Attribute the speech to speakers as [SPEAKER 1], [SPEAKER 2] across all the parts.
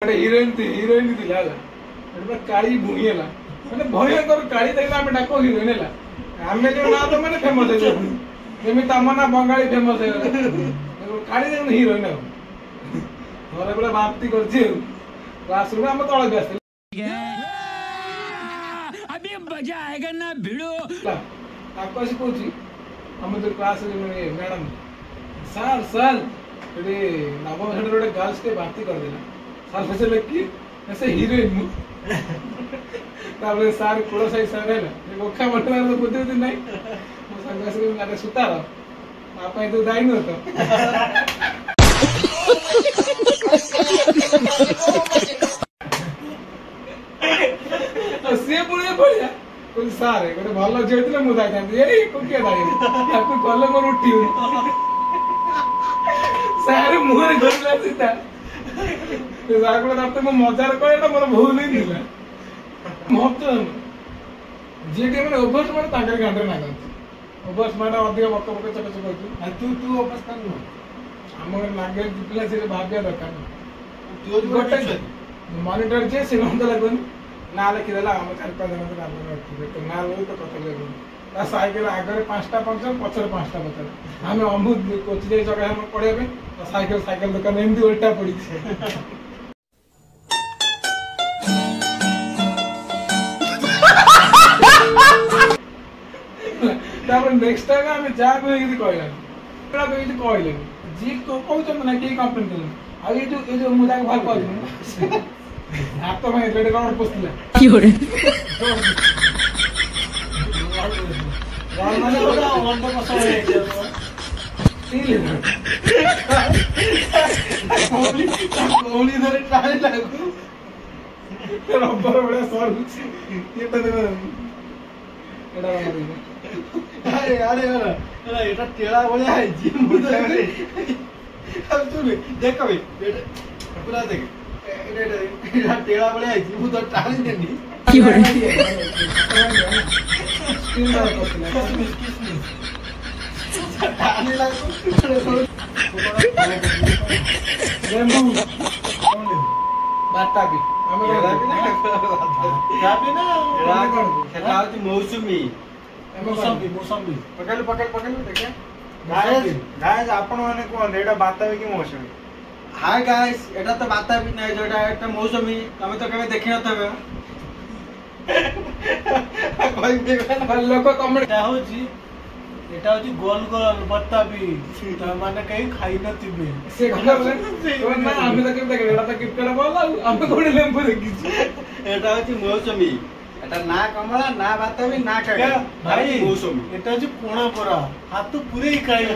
[SPEAKER 1] Heroine थी काली भूई है मैंने भयंकर काली देखला आम डाक हिरोइन है आम जो ना तो मैंने फेमस है जमी तम ना बंगाली फेमस है काली देख हिरोइन घर पूरा बांति कर क्लासरूम आम तल भी
[SPEAKER 2] अभी मजा आएगा ना भिड़ो
[SPEAKER 1] आकाश कौन आम जो क्लास मैडम सर सर नवम श्रेणी गोटे गर्ल्स के बांति करदेला सार पचारे कि ऐसे हिरोइन मुझे सार कूड़ साई सार है गोखा बटना तो बुद्धि बुद्धि नहीं मो संग आगे सुतार आप तो दाई न तो सी पुणे बढ़िया कोई सार है गोटे भल झील थे मुझे दाई ए किए दाई आपको कल मोर उठी सारे मुहर गला सीधा मजार कह मोर भूल ही नहीं महत्व जी मैंने ओभर स्मार्ट गांडे नागती ओभर स्मार्ट अधिक बक बक चक चक तू तू अवस्था आम नागे पिला से भाविया दरकार गोटे मनिटर जे से गंध लगुन ना लिखिदेला आम 4-5 जन ना लगे तो कथ लगुन साइकेल आगे 5टा पंचर पचर 5टा पचर आम अमृत कोची जगह पढ़ाई साइकेल साइकेल दुकान एमती उल्टा पड़ी नेक्स्ट टाइम आम जहाँ कहले जी कहते ना कि कंप्लेन कले जो मुझे भल पाऊँ हाथ में रेड कार्ड पोस्टला रबर बड़ा सर अरे अरे अरे এটা টেড়া বলে আইছি अब सुन देख भाई पूरा देख এটা টেড়া বলে আইছি মু তো টানি দেনি কি করে স্ক্রিন দাও করছিলা টানি লাগো রেমু কোন বাতাবি আমরা যাবি না রাগ সেটা হচ্ছে মৌসুমী मौसमी पकड़ पकड़ पकड़ देखिए गाइस आपण माने कोन एटा बाताबी की मौसमी हाय गाइस एटा तो बाताबी नै जोटा एटा मौसमी तमे तो कबे देखि नथबे कोई देखा लोक तमे क्या होची एटा होची गोल गोल बाताबी त माने कहीं खाई नथिबे से घर तो ना हम तो केम देखे एटा तो क्रिकेट बॉल हम कोडी लेंबो देखि एटा होची मौसमी এটা না কমলা না বাতাবি না কাকা ভাই মৌসুমী এটা হচ্ছে কোণা পড়া হাত তো পুরেই খাইব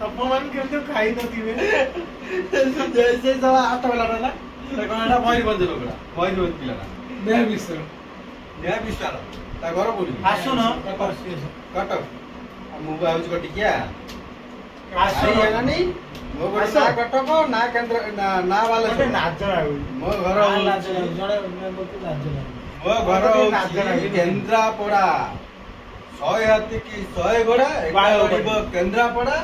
[SPEAKER 1] अपमान करते खाई नथिबे जैसे साला आटा वाला ना तो कोणाटा भइर बंद लोकड़ा भइर बंद पिलाना देह बिस्तार ता घर बोली आसो न कटक मुबा आउज कटिया आसी है नहीं मो घर ना कटको ना केंद्र ना वाला से नाचरा मो घर नाचरा जड़े मेंबर के नाचरा मो घर केंद्रापड़ा 100 हाथी की 100 घोड़ा एक केंद्रापड़ा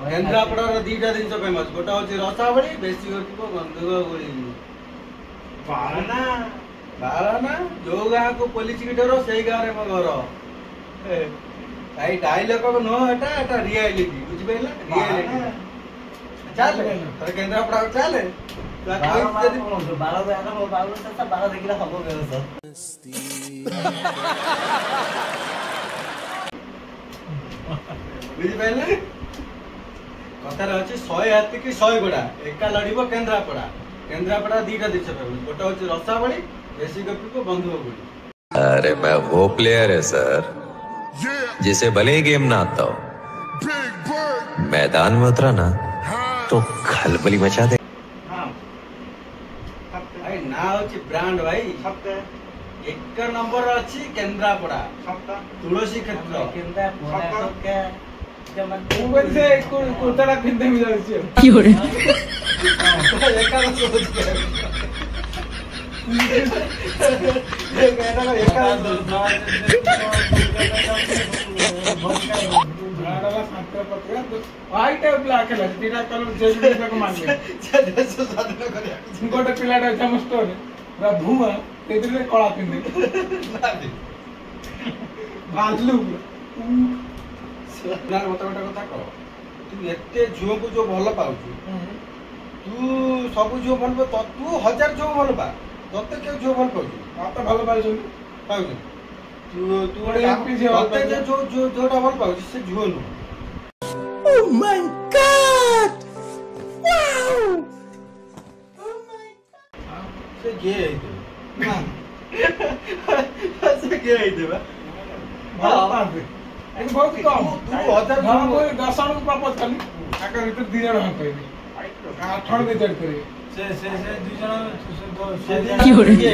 [SPEAKER 1] केंद्रापड़ा रो दीटा दिन फेमस गोटा होची रसावली बेसी होतिबो गंधुक गोली बाराना जो गाँ को पुलिस की डरो सही गाँव रे मो घर भाई डायलॉग को नो हटा हटा रियलिटी बुझ बेला रियलिटी चल तर केंद्रापड़ा चल तो 12 जाना वो 12 से 12 देखिला हबो गेलो सर बुझ बेला कथा रहछि 100 हाथी की 100 घोड़ा एका लड़िबो केंद्रापड़ा दीटा दिस फेमस गोटा होछि रसावली देसी गप्पी को बंधुक गोली
[SPEAKER 3] अरे मैं वो प्लेयर है सर जिसे भले ही गेम ना आता हो मैदान में उतरा ना तो खलबली मचा दे
[SPEAKER 1] भाई ना होची ब्रांड भाई एक नंबर अछि केंद्रापड़ा तुलसी क्षेत्र केंद्रापड़ा के जब से कुर्ता पिंदे मिल जाछि की हो रे एका सोच
[SPEAKER 4] गोटे पिलाटा अच्छे आम स्टोर धूआ कला पिंधे बाजलू
[SPEAKER 1] मत गोटे कथा कह तू एते झील को जो भल पाउछु तू सब झील भल तू 1000 झील भल पा तते के झील भल पाउछु
[SPEAKER 4] मत भल पाउछु
[SPEAKER 1] तू जोटा भल पाउछु से झील नु
[SPEAKER 2] Oh my God! Wow!
[SPEAKER 1] से गे ना से गे देबा
[SPEAKER 4] भल पाबे एक बहुत कम
[SPEAKER 1] 2000
[SPEAKER 4] कोई 10 को प्रपोज करनी आकर भीतर 2 जण हम कहबे 8 डिसाइड करिए
[SPEAKER 1] से 2 जण से
[SPEAKER 2] की हो रही है?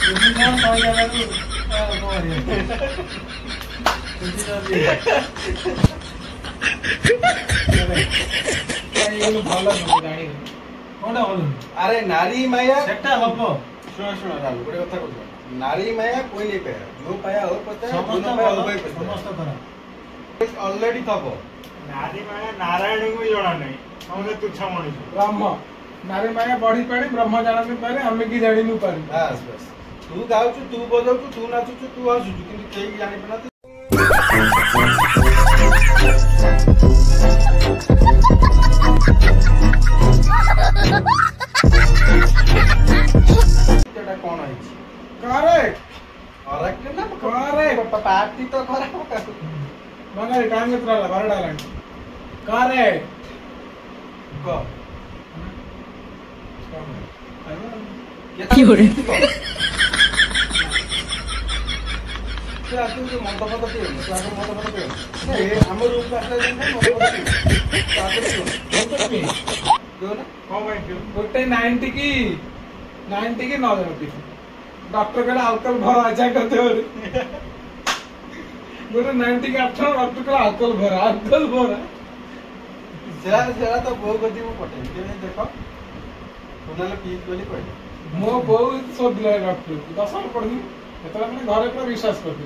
[SPEAKER 1] 2 जण पाई जाना अरे नारी माया सेटा हबो सुन रालू गोटे कथा कहू नारी माया कोई नहीं पाया जो पाया और पता समस्त तरह ऑलरेडी थबो
[SPEAKER 5] नारी माया नारायण को भी जाना नहीं हमने तुच्छ मनुष्य
[SPEAKER 4] ब्रह्म नारी माया बढ़ी पाड़ी ब्रह्म जानते पारे हमें की जानी नु पारी
[SPEAKER 1] बस बस तू गाउछु तू बजाउछु तू नाचुछु तू हसुछु किंतु केही जानि पना तेटा कोन आइछि
[SPEAKER 4] करेक्ट
[SPEAKER 1] करेक्ट ना
[SPEAKER 4] करेक्ट
[SPEAKER 1] पार्टी तो खराब
[SPEAKER 4] मगर टाइम कितना ला 12 डालन करेक्ट
[SPEAKER 1] को
[SPEAKER 2] की हो रही है?
[SPEAKER 1] से आतु जो मंडप तो पियो तो आगे मंडप पियो ए हम रूम का आसला दिन मंडप पियो तो आगे पियो जो ना
[SPEAKER 5] कौन भाई क्यों
[SPEAKER 4] गोटे 90 की 9 जन पी डॉक्टर कहला अल्कोहल भरा अच्छा करते हो गोटे 90 के 8 डॉक्टर कहला अल्कोहल भरा
[SPEAKER 1] सेरा तो बहु गति मु पटे के देखो उनाले पी बोली कहले
[SPEAKER 4] मो बहुत सब दिला डॉक्टर 10 साल पढ़ी एतला मैंने घरे पर विश्वास करती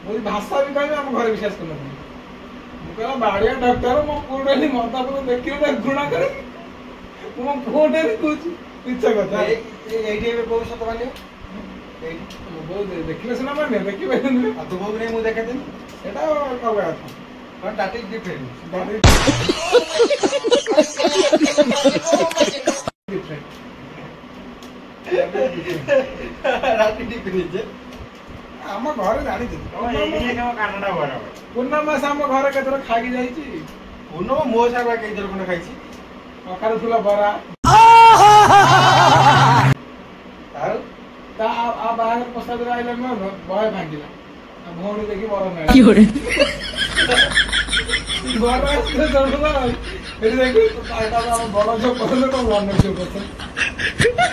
[SPEAKER 4] मोदी भाषा भी कहबे हम घरे विश्वास करना मु कहला बाड़िया डॉक्टर मो कोडली मता को देखियो ना गुणा करे मो कोडे कुछ इच्छा करता
[SPEAKER 1] एडी में बहुत सत मानियो
[SPEAKER 4] मो बहुत देखले सुना माने देखि बैठन
[SPEAKER 1] आ तो बहु नहीं मु देखे दिन
[SPEAKER 4] एटा कबे आता
[SPEAKER 1] पर दैट इज डिफरेंट राती डिफरेंट
[SPEAKER 4] हम घरे जानी थी
[SPEAKER 5] ये क्या कानडा बराबर
[SPEAKER 4] पूर्णमा हम घरे केतर खागी जाईची
[SPEAKER 1] उनो मो सारा के इधर कोन खाइছি
[SPEAKER 4] अखार फुला बरा
[SPEAKER 1] आरो
[SPEAKER 4] ता आ बाहर प्रसाद आइला न भय भांगिला आ भौणी देखि बरा नै
[SPEAKER 2] की हो रही है?
[SPEAKER 4] बरा से जणला एरी देखि आटा बड़ा जो पहले तो वन जो पसंद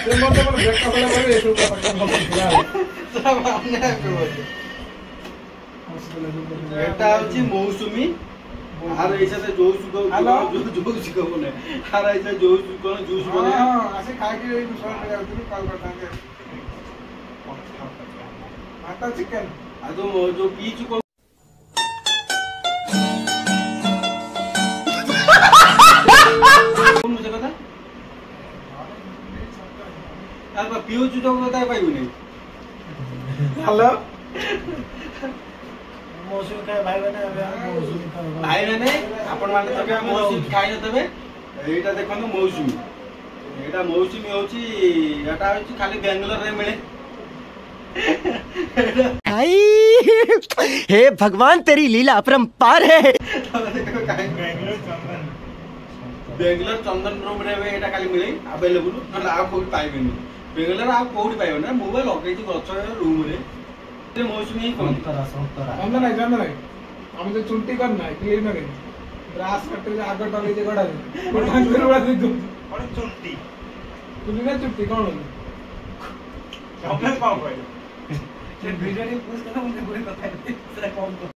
[SPEAKER 4] से मत मन ब्रेक होला बरे एसु कथा कम होला
[SPEAKER 1] सब आने पे बोले এটা হচ্ছে মৌসুমী আর এইটা তো জুস গো জুস গো বলে আর এইটা জুস কোন জুস বলে
[SPEAKER 4] हां असे खाय के सोन में जाउती कॉल करता है आता चिकन
[SPEAKER 1] আর তো जो पीच को কোন মুছে কথা আর বা পিও জুতো কথা পাইবো নাই
[SPEAKER 4] हेलो
[SPEAKER 5] मौसम का भाई बने मौसम का
[SPEAKER 1] भाई मैंने आपण माने तो के मौसुमी खाइ न तबे एटा देखनु मौसुमी एटा मौसुमी होची एटा होची खाली बेंगलोर रे मिले
[SPEAKER 6] भाई हे भगवान तेरी लीला अपरंपार है।
[SPEAKER 1] बेंगलोर चंदन रूम रे एटा खाली मिले अवेलेबल न आ कोई पाइबेनी बेंगलोर आ कोई पाइबो ना मोबाइल लगेची गछ रूम रे मौसुमी
[SPEAKER 5] संतरा
[SPEAKER 4] चंदन नहीं हम जो चुंटी करना क्लीन नहीं ग्रास कट के आगे टले जे गडा कोठान करवा दे तू
[SPEAKER 5] कौन चुट्टी
[SPEAKER 4] तुली ना चुट्टी कौन
[SPEAKER 5] चॉकलेट पाओ भाई
[SPEAKER 1] से वीडियो नहीं पूछ करना मुझे पूरी बताई